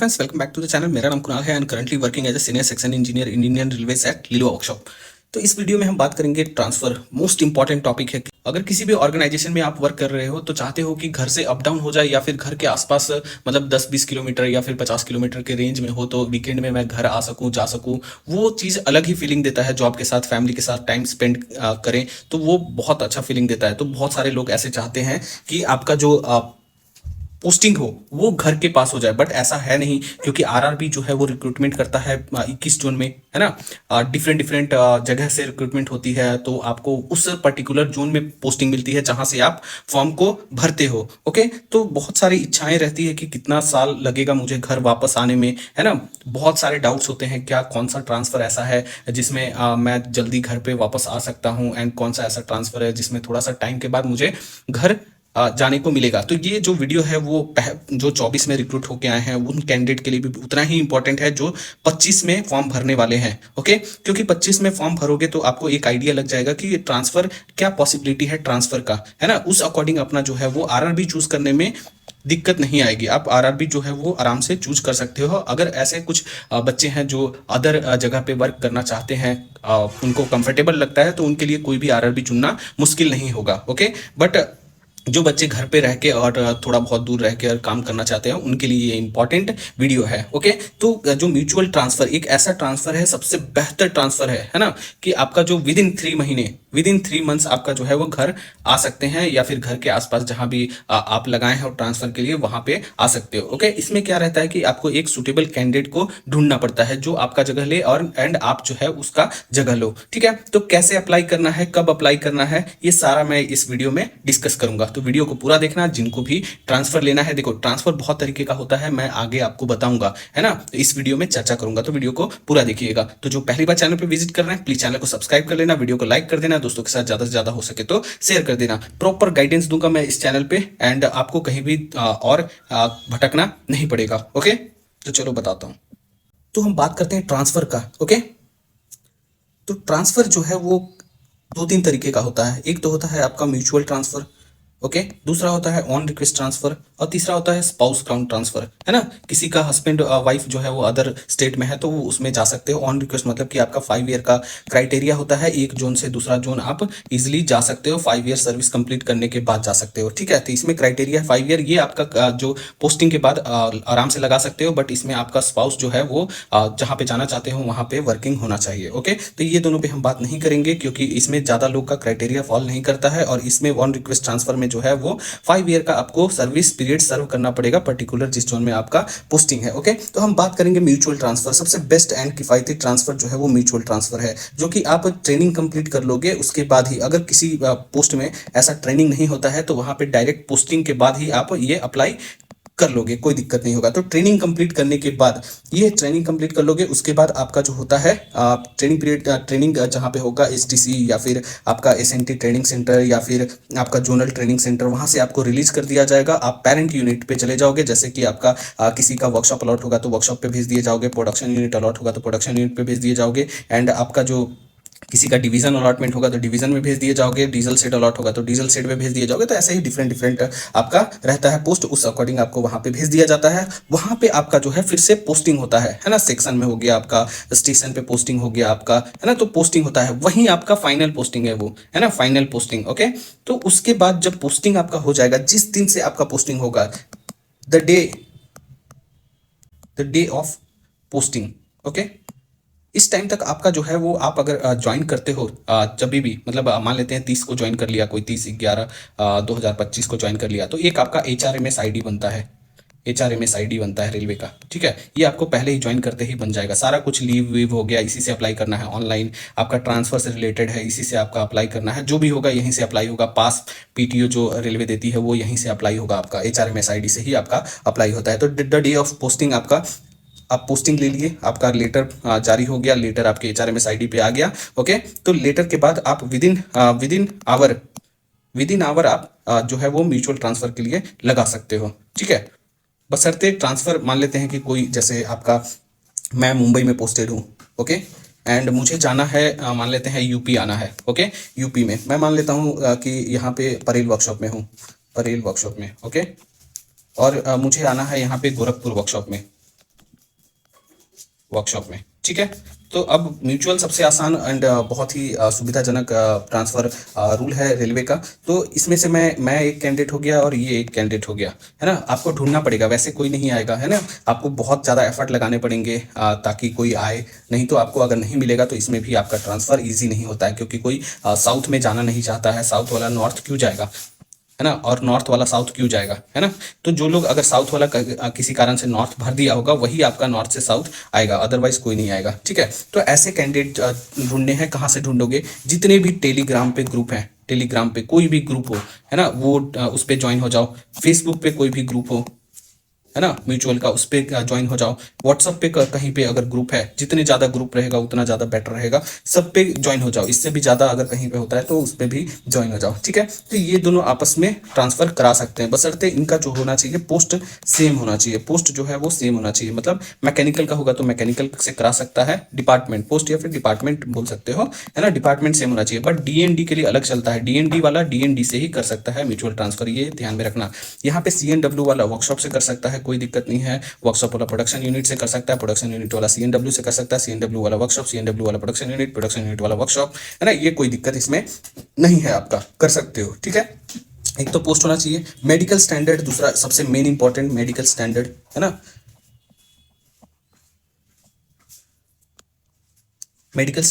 Friends, welcome back to the channel. मेरा नाम कुणाल है and currently working as a senior section engineer in Indian railways at Liluah workshop. तो इस video में हम बात करेंगे ट्रांसफर। मोस्ट इंपॉर्टेंट टॉपिक है। अगर किसी भी ऑर्गेनाइजेशन में आप वर्क कर रहे हो तो चाहते हो कि घर से अप डाउन हो जाए या फिर घर के आसपास मतलब 10-20 किलोमीटर या फिर 50 किलोमीटर के रेंज में हो तो वीकेंड में मैं घर आ सकूं, जा सकूं। वो चीज़ अलग ही फीलिंग देता है। जॉब के साथ, फैमिली के साथ टाइम स्पेंड करें तो वो बहुत अच्छा फीलिंग देता है। तो बहुत सारे लोग ऐसे चाहते हैं कि आपका जो पोस्टिंग हो वो घर के पास हो जाए, बट ऐसा है नहीं, क्योंकि आरआरबी जो है वो रिक्रूटमेंट करता है 21 जोन में, है ना। डिफरेंट डिफरेंट जगह से रिक्रूटमेंट होती है, तो आपको उस पर्टिकुलर जोन में पोस्टिंग मिलती है जहां से आप फॉर्म को भरते हो। ओके, तो बहुत सारी इच्छाएं रहती है कि कितना साल लगेगा मुझे घर वापस आने में, है ना। बहुत सारे डाउट्स होते हैं, क्या कौन सा ट्रांसफर ऐसा है जिसमें मैं जल्दी घर पे वापस आ सकता हूँ, एंड कौन सा ऐसा ट्रांसफर है जिसमें थोड़ा सा टाइम के बाद मुझे घर जाने को मिलेगा। तो ये जो वीडियो है वो जो 24 में रिक्रूट होके आए हैं उन कैंडिडेट के लिए भी उतना ही इंपॉर्टेंट है जो 25 में फॉर्म भरने वाले हैं। ओके, क्योंकि 25 में फॉर्म भरोगे तो आपको एक आइडिया लग जाएगा कि ट्रांसफर क्या पॉसिबिलिटी है ट्रांसफर का, है ना। उस अकॉर्डिंग अपना जो है वो आरआरबी चूज करने में दिक्कत नहीं आएगी। आप आरआरबी जो है वो आराम से चूज कर सकते हो। अगर ऐसे कुछ बच्चे हैं जो अदर जगह पे वर्क करना चाहते हैं, उनको कंफर्टेबल लगता है, तो उनके लिए कोई भी आरआरबी चुनना मुश्किल नहीं होगा। ओके, बट जो बच्चे घर पे रह के और थोड़ा बहुत दूर रह के और काम करना चाहते हैं उनके लिए ये इंपॉर्टेंट वीडियो है। ओके, तो जो म्यूचुअल ट्रांसफर एक ऐसा ट्रांसफर है, सबसे बेहतर ट्रांसफर है ना, कि आपका जो विद इन 3 महीने, विद इन 3 मंथ्स आपका जो है वो घर आ सकते हैं, या फिर घर के आसपास जहां भी आप लगाए हैं ट्रांसफर के लिए वहां पे आ सकते हो। ओके, इसमें क्या रहता है कि आपको एक सुटेबल कैंडिडेट को ढूंढना पड़ता है जो आपका जगह ले और एंड आप जो है उसका जगह लो। ठीक है, तो कैसे अप्लाई करना है, कब अप्लाई करना है, ये सारा मैं इस वीडियो में डिस्कस करूंगा। तो वीडियो को पूरा देखना। जिनको भी ट्रांसफर लेना है, देखो ट्रांसफर बहुत तरीके का होता है, मैं आगे आपको बताऊंगा, है ना। तो इस वीडियो में चर्चा करूंगा, तो वीडियो को पूरा देखिएगा। तो जो पहली बार चैनल पे विजिट कर रहे हैं प्लीज चैनल को सब्सक्राइब कर लेना, वीडियो को लाइक कर देना, दोस्तों के साथ ज्यादा से ज्यादा हो सके तो शेयर कर देना। प्रॉपर गाइडेंस दूंगा मैं इस चैनल पे, एंड आपको कहीं भी और भटकना नहीं पड़ेगा। ओके, तो चलो बताता हूं। तो हम बात करते हैं ट्रांसफर का। ओके, तो ट्रांसफर जो है वो 2-3 तरीके का होता है। एक तो होता है आपका म्यूचुअल ट्रांसफर, ओके, दूसरा होता है ऑन रिक्वेस्ट ट्रांसफर, और तीसरा होता है स्पाउस काउंट ट्रांसफर, है ना। किसी का हस्बैंड वाइफ जो है वो अदर स्टेट में है तो वो उसमें जा सकते हो। ऑन रिक्वेस्ट मतलब कि आपका 5 ईयर का क्राइटेरिया होता है, एक जोन से दूसरा जोन आप इजिली जा सकते हो, 5 ईयर सर्विस कंप्लीट करने के बाद जा सकते हो। ठीक है, तो इसमें क्राइटेरिया है 5 ईयर, ये आपका जो पोस्टिंग के बाद आराम से लगा सकते हो, बट इसमें आपका स्पाउस जो है वो जहाँ पे जाना चाहते हो वहाँ पे वर्किंग होना चाहिए। ओके, तो ये दोनों पे हम बात नहीं करेंगे क्योंकि इसमें ज्यादा लोग का क्राइटेरिया फॉल नहीं करता है, और इसमें ऑन रिक्वेस्ट ट्रांसफर में जो है वो 5 ईयर का आपको सर्विस पीरियड सर्व करना पड़ेगा पर्टिकुलर जिस जोन में आपका पोस्टिंग है। ओके, तो हम बात करेंगे म्यूचुअल ट्रांसफर। सबसे बेस्ट एंड किफायती ट्रांसफर जो है वो म्यूचुअल ट्रांसफर है, जो कि आप ट्रेनिंग कंप्लीट कर लोगे उसके बाद ही। अगर किसी पोस्ट में ऐसा ट्रेनिंग नहीं होता है तो वहां पे डायरेक्ट पोस्टिंग के बाद ही आप ये अप्लाई कर लोगे, कोई दिक्कत नहीं होगा। तो ट्रेनिंग कंप्लीट करने के बाद, ये ट्रेनिंग कंप्लीट कर लोगे उसके बाद आपका जो होता है ट्रेनिंग पीरियड, ट्रेनिंग जहाँ पे होगा एसटीसी या फिर आपका एसएनटी ट्रेनिंग सेंटर या फिर आपका जोनल ट्रेनिंग सेंटर, वहां से आपको रिलीज कर दिया जाएगा। आप पेरेंट यूनिट पे चले जाओगे, जैसे कि आपका किसी का वर्कशॉप अलॉट होगा तो वर्कशॉप पे भेज दिए जाओगे, प्रोडक्शन यूनिट अलॉट होगा तो प्रोडक्शन यूनिट पे भेज दिए जाओगे, एंड आपका जो किसी का डिवीजन अलॉटमेंट होगा तो डिवीजन में भेज दिए जाओगे, डीजल सेट अलॉट होगा तो डीजल सेट में भेज दिए जाओगे। तो ऐसे ही डिफरेंट डिफरेंट आपका रहता है पोस्ट, उस अकॉर्डिंग आपको वहां पे भेज दिया जाता है। वहां पे आपका जो है फिर से पोस्टिंग होता है ना। सेक्शन में हो गया आपका, स्टेशन पे पोस्टिंग हो गया आपका, है ना। तो पोस्टिंग होता है, वहीं आपका फाइनल पोस्टिंग है वो, है ना, फाइनल पोस्टिंग। ओके, तो उसके बाद जब पोस्टिंग आपका हो जाएगा, जिस दिन से आपका पोस्टिंग होगा, the day of posting, okay, इस टाइम तक आपका जो है वो, आप अगर ज्वाइन करते हो जब भी, मतलब मान लेते हैं 30 को ज्वाइन कर लिया कोई, 30/11/2025 को ज्वाइन कर लिया, तो एक आपका HRMS ID बनता है, HRMS ID बनता है रेलवे का। ठीक है, ये आपको पहले ही ज्वाइन करते ही बन जाएगा। सारा कुछ लीव वीव हो गया, इसी से अप्लाई करना है ऑनलाइन। आपका ट्रांसफर से रिलेटेड है, इसी से आपका अप्लाई करना है, जो भी होगा यहीं से अप्लाई होगा। पास PTO जो रेलवे देती है वो यहीं से अप्लाई होगा, आपका HRMS ID से ही आपका अप्लाई होता है। तो द डे ऑफ पोस्टिंग आपका, आप पोस्टिंग ले लिए, आपका लेटर जारी हो गया, लेटर आपके HRMS ID पे आ गया। ओके, तो लेटर के बाद आप विद इन आवर आप जो है वो म्यूचुअल ट्रांसफर के लिए लगा सकते हो। ठीक है, बशर्ते ट्रांसफर, मान लेते हैं कि कोई, जैसे आपका, मैं मुंबई में पोस्टेड हूँ, ओके, एंड मुझे जाना है, मान लेते हैं यूपी आना है। ओके, यूपी में मैं मान लेता हूँ कि यहाँ पे परेल वर्कशॉप में हूँ, परेल वर्कशॉप में। ओके, और मुझे आना है यहाँ पे गोरखपुर वर्कशॉप में, वर्कशॉप में। ठीक है, तो अब म्यूचुअल सबसे आसान एंड बहुत ही सुविधाजनक ट्रांसफर रूल है रेलवे का। तो इसमें से मैं एक कैंडिडेट हो गया और ये एक कैंडिडेट हो गया, है ना। आपको ढूंढना पड़ेगा, वैसे कोई नहीं आएगा, है ना। आपको बहुत ज़्यादा एफर्ट लगाने पड़ेंगे ताकि कोई आए, नहीं तो आपको अगर नहीं मिलेगा तो इसमें भी आपका ट्रांसफर ईजी नहीं होता है, क्योंकि कोई साउथ में जाना नहीं चाहता है। साउथ वाला नॉर्थ क्यों जाएगा, है ना, और नॉर्थ वाला साउथ क्यों जाएगा, है ना। तो जो लोग अगर साउथ वाला किसी कारण से नॉर्थ भर दिया होगा वही आपका नॉर्थ से साउथ आएगा, अदरवाइज कोई नहीं आएगा। ठीक है, तो ऐसे कैंडिडेट ढूंढने हैं। कहाँ से ढूंढोगे, जितने भी टेलीग्राम पे ग्रुप हैं, टेलीग्राम पे कोई भी ग्रुप हो, है ना, वो उस पर ज्वाइन हो जाओ। फेसबुक पे कोई भी ग्रुप हो, है ना, म्यूचुअल का, उस पर ज्वाइन हो जाओ। व्हाट्सअप पे कहीं पे अगर ग्रुप है, जितने ज़्यादा ग्रुप रहेगा उतना ज़्यादा बेटर रहेगा, सब पे ज्वाइन हो जाओ। इससे भी ज़्यादा अगर कहीं पे होता है तो उस पर भी ज्वाइन हो जाओ। ठीक है, तो ये दोनों आपस में ट्रांसफर करा सकते हैं, बशर्ते इनका जो होना चाहिए पोस्ट सेम होना चाहिए। पोस्ट जो है वो सेम होना चाहिए, मतलब मैकेनिकल का होगा तो मैकेनिकल से करा सकता है, डिपार्टमेंट पोस्ट या फिर डिपार्टमेंट बोल सकते हो, है ना। डिपार्टमेंट सेम होना चाहिए, बट डीएनडी के लिए अलग चलता है। डीएनडी वाला डीएनडी से ही कर सकता है म्यूचुअल ट्रांसफर, ये ध्यान में रखना। यहाँ पे सीएनडब्ल्यू वाला वर्कशॉप से कर सकता है, कोई दिक्कत नहीं है। वर्कशॉप वाला प्रोडक्शन यूनिट से कर सकता है, प्रोडक्शन यूनिट वाला सीएनडब्ल्यू से कर सकता है, सीएनडब्ल्यू वाला वर्कशॉप, सीएनडब्ल्यू वाला प्रोडक्शन यूनिट, प्रोडक्शन यूनिट वाला वर्कशॉप, है ना। ये कोई दिक्कत इसमें नहीं है, आपका कर सकते हो। ठीक है, एक तो पोस्ट होना चाहिए, मेडिकल स्टैंडर्ड दूसरा सबसे मेन इंपॉर्टेंट, मेडिकल स्टैंडर्ड, है ना। मेडिकल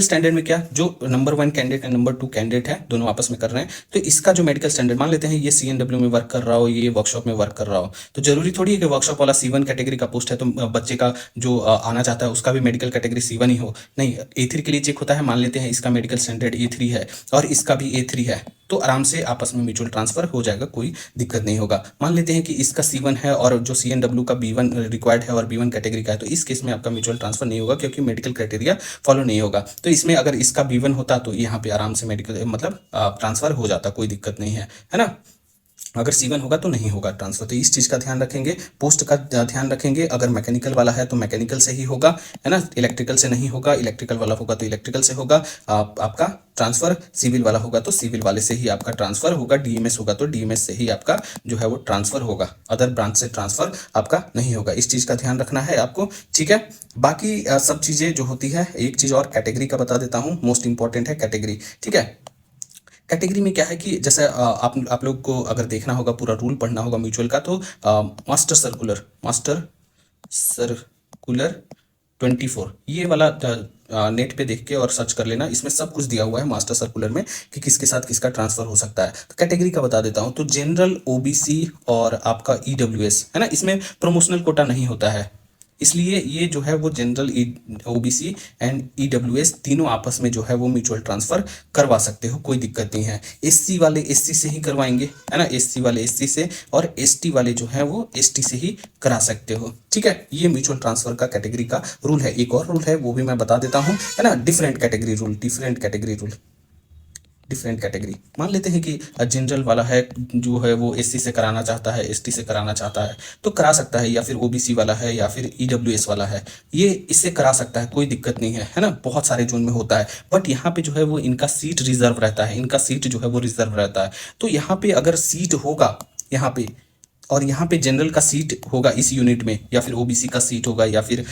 स्टैंडर्ड में क्या, जो number 1 candidate and number 2 candidate है, दोनों आपस में कर रहे हैं, तो इसका जो मेडिकल स्टैंडर्ड, मान लेते हैं ये सीएनडब्ल्यू में वर्क कर रहा हो, ये वर्कशॉप में वर्क कर रहा हो, तो जरूरी थोड़ी है कि वर्कशॉप वाला C1 कैटेगरी का पोस्ट है तो बच्चे का जो आना चाहता है उसका भी मेडिकल कैटेगरी C1 ही हो। नहीं, A3 के लिए चेक होता है। मान लेते हैं इसका मेडिकल स्टैंडर्ड A3 है और इसका भी A3 है, तो आराम से आपस में म्यूचुअल ट्रांसफर हो जाएगा, कोई दिक्कत नहीं होगा। मान लेते हैं कि इसका C1 है और जो सीएनडब्ल्यू का B1 रिक्वायर्ड है और B1 कैटेगरी का है, तो इस केस में आपका म्यूचुअल ट्रांसफर नहीं होगा, क्योंकि मेडिकल क्राइटेरिया फॉलो नहीं होगा। तो इसमें अगर इसका B1 होता तो यहाँ पे आराम से मेडिकल मतलब ट्रांसफर हो जाता, कोई दिक्कत नहीं है ना। अगर C1 होगा तो नहीं होगा ट्रांसफर, तो इस चीज़ का ध्यान रखेंगे, पोस्ट का ध्यान रखेंगे। अगर मैकेनिकल वाला है तो मैकेनिकल से ही होगा, है ना, इलेक्ट्रिकल से नहीं होगा। इलेक्ट्रिकल वाला होगा तो इलेक्ट्रिकल से होगा आपका ट्रांसफर। सिविल वाला होगा तो सिविल वाले से ही आपका ट्रांसफर होगा। डीएमएस होगा तो डीएमएस से ही आपका जो है वो ट्रांसफर होगा, अदर ब्रांच से ट्रांसफर आपका नहीं होगा। इस चीज़ का ध्यान रखना है आपको। ठीक है, बाकी सब चीज़ें जो होती है, एक चीज़ और कैटेगरी का बता देता हूँ, मोस्ट इंपॉर्टेंट है कैटेगरी। ठीक है, कैटेगरी में क्या है कि जैसे आप लोग को अगर देखना होगा, पूरा रूल पढ़ना होगा म्यूचुअल का, तो मास्टर सर्कुलर 24 ये वाला नेट पे देख के और सर्च कर लेना, इसमें सब कुछ दिया हुआ है मास्टर सर्कुलर में कि किसके साथ किसका ट्रांसफर हो सकता है। तो कैटेगरी का बता देता हूँ, तो जनरल, ओबीसी और आपका ईडब्ल्यूएस, है ना, इसमें प्रमोशनल कोटा नहीं होता है, इसलिए ये जो है वो जनरल, ओबीसी एंड ईडब्ल्यूएस तीनों आपस में जो है वो म्यूचुअल ट्रांसफर करवा सकते हो, कोई दिक्कत नहीं है। एससी वाले एससी से ही करवाएंगे, है ना, एससी वाले एससी से, और एसटी वाले जो है वो एसटी से ही करा सकते हो। ठीक है, ये म्यूचुअल ट्रांसफर का कैटेगरी का रूल है। एक और रूल है वो भी मैं बता देता हूँ, है ना, different category rule. Different category, मान लेते हैं कि जनरल वाला है, जो है वो एससी से कराना चाहता है, एसटी से कराना चाहता है तो करा सकता है, या फिर ओबीसी वाला है या फिर ईडब्ल्यूएस वाला है, ये इससे करा सकता है, कोई दिक्कत नहीं है ना। बहुत सारे जोन में होता है, बट यहाँ पे जो है वो इनका सीट रिजर्व रहता है, इनका सीट जो है वो रिजर्व रहता है। तो यहाँ पे अगर सीट होगा यहाँ पे, और यहाँ पे जनरल का सीट होगा इस यूनिट में, या फिर ओबीसी का सीट होगा, या फिर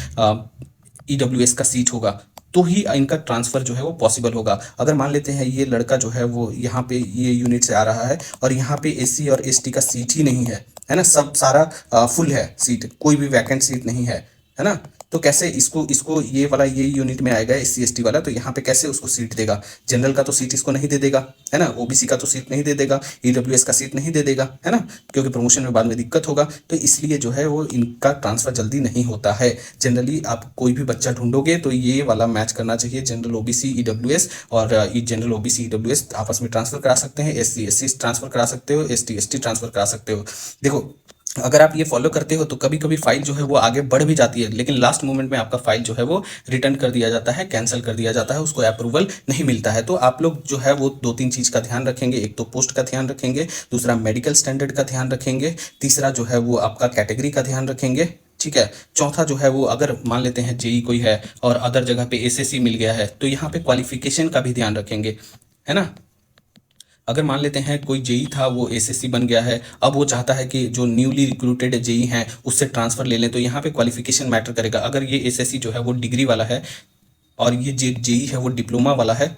ईडब्ल्यूएस का सीट होगा, तो ही इनका ट्रांसफर जो है वो पॉसिबल होगा। अगर मान लेते हैं ये लड़का जो है वो यहाँ पे ये यूनिट से आ रहा है और यहाँ पे एससी और एसटी का सीट ही नहीं है ना, सब सारा फुल है सीट, कोई भी वैकेंट सीट नहीं है ना, तो कैसे इसको इसको ये वाला ये यूनिट में आएगा एससी एसटी वाला, तो यहाँ पे कैसे उसको सीट देगा। जनरल का तो सीट इसको नहीं दे देगा, है ना, ओबीसी का तो सीट नहीं दे देगा, ईडब्ल्यूएस का सीट नहीं दे देगा, है ना, क्योंकि प्रमोशन में बाद में दिक्कत होगा। तो इसलिए जो है वो इनका ट्रांसफर जल्दी नहीं होता है। जनरली आप कोई भी बच्चा ढूंढोगे तो ये वाला मैच करना चाहिए, जनरल ओबीसी ईडब्ल्यूएस, और जनरल ओबीसी ईडब्ल्यूएस आपस में ट्रांसफर करा सकते हैं, एससी एससी ट्रांसफर करा सकते हो, एसटी एसटी ट्रांसफर करा सकते हो। देखो, अगर आप ये फॉलो करते हो तो कभी कभी फाइल जो है वो आगे बढ़ भी जाती है, लेकिन लास्ट मोमेंट में आपका फाइल जो है वो रिटर्न कर दिया जाता है, कैंसिल कर दिया जाता है, उसको अप्रूवल नहीं मिलता है। तो आप लोग जो है वो 2-3 चीज़ का ध्यान रखेंगे, एक तो पोस्ट का ध्यान रखेंगे, दूसरा मेडिकल स्टैंडर्ड का ध्यान रखेंगे, तीसरा जो है वो आपका कैटेगरी का ध्यान रखेंगे। ठीक है, चौथा जो है वो अगर मान लेते हैं जेई कोई है और अदर जगह पे एसएससी मिल गया है, तो यहाँ पे क्वालिफिकेशन का भी ध्यान रखेंगे, है ना। अगर मान लेते हैं कोई जेई था वो एसएससी बन गया है, अब वो चाहता है कि जो न्यूली रिक्रूटेड जेई हैं उससे ट्रांसफर ले लें, तो यहाँ पे क्वालिफिकेशन मैटर करेगा। अगर ये एसएससी जो है वो डिग्री वाला है और ये जेई है वो डिप्लोमा वाला है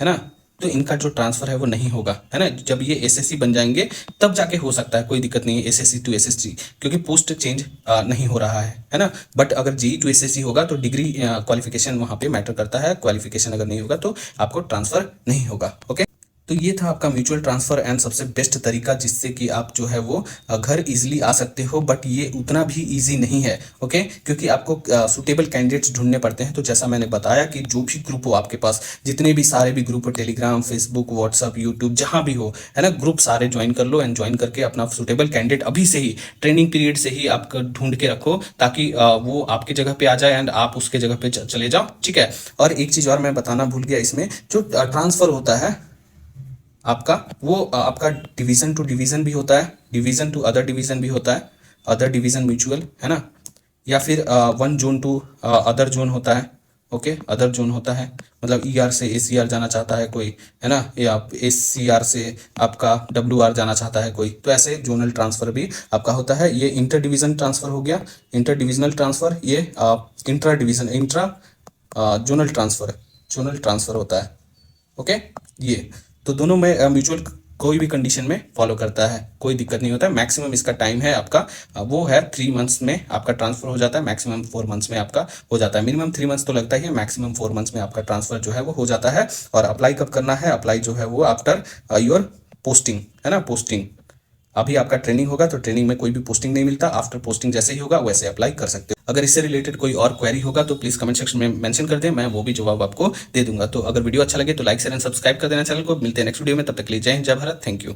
ना, तो इनका जो ट्रांसफर है वो नहीं होगा, है ना। जब ये एसएससी बन जाएंगे तब जाके हो सकता है, कोई दिक्कत नहीं है एसएससी टू एसएससी, क्योंकि पोस्ट चेंज नहीं हो रहा है ना। बट अगर जेई टू एसएससी होगा तो डिग्री क्वालिफिकेशन वहाँ पे मैटर करता है, क्वालिफिकेशन अगर नहीं होगा तो आपको ट्रांसफर नहीं होगा। ओके, तो ये था आपका म्यूचुअल ट्रांसफर एंड सबसे बेस्ट तरीका जिससे कि आप जो है वो घर इजीली आ सकते हो। बट ये उतना भी इजी नहीं है, ओके, क्योंकि आपको सुटेबल कैंडिडेट्स ढूंढने पड़ते हैं। तो जैसा मैंने बताया कि जो भी ग्रुप हो आपके पास, जितने भी सारे भी ग्रुप हो, टेलीग्राम, फेसबुक, व्हाट्सअप, यूट्यूब, जहाँ भी हो, है ना, ग्रुप सारे ज्वाइन कर लो एंड ज्वाइन करके अपना सुटेबल कैंडिडेट अभी से ही ट्रेनिंग पीरियड से ही आप ढूंढ के रखो, ताकि वो आपकी जगह पे आ जाए एंड आप उसके जगह पे चले जाओ, ठीक है। और एक चीज़ और मैं बताना भूल गया, इसमें जो ट्रांसफर होता है आपका, वो आपका डिवीजन टू डिवीजन भी होता है, डिवीजन टू अदर डिवीजन भी होता है, अदर डिवीजन म्यूचुअल, है ना, या फिर one zone to other zone होता है। ओके, अदर जोन होता है, मतलब ईआर से एसीआर जाना चाहता है कोई, है ना, या एसीआर से आपका डब्ल्यूआर जाना चाहता है कोई, तो ऐसे जोनल ट्रांसफर भी आपका होता है। ये इंटर डिवीजन ट्रांसफर हो गया, इंटर डिविजनल ट्रांसफर, ये intra division, intra zonal transfer, zonal transfer होता है। ओके, ये तो दोनों में म्यूचुअल कोई भी कंडीशन में फॉलो करता है, कोई दिक्कत नहीं होता है। मैक्सिमम इसका टाइम है आपका वो है 3 मंथ्स में आपका ट्रांसफर हो जाता है, मैक्सिमम 4 मंथ्स में आपका हो जाता है। मिनिमम 3 मंथ्स तो लगता ही है, मैक्सिमम 4 मंथ्स में आपका ट्रांसफर जो है वो हो जाता है। और अप्लाई कब करना है? अप्लाई जो है वो आफ्टर योर पोस्टिंग, है ना, पोस्टिंग। अभी आपका ट्रेनिंग होगा तो ट्रेनिंग में कोई भी पोस्टिंग नहीं मिलता, आफ्टर पोस्टिंग जैसे ही होगा वैसे अप्लाई कर सकते हो। अगर इससे रिलेटेड कोई और क्वेरी होगा तो प्लीज कमेंट सेक्शन में मेंशन कर दें, मैं वो भी जवाब आपको दे दूंगा। तो अगर वीडियो अच्छा लगे तो लाइक शेयर एंड सब्सक्राइब कर देना चैनल को। मिलते हैं नेक्स्ट वीडियो में, तब तक के लिए जय हिंद, जय भारत, थैंक यू।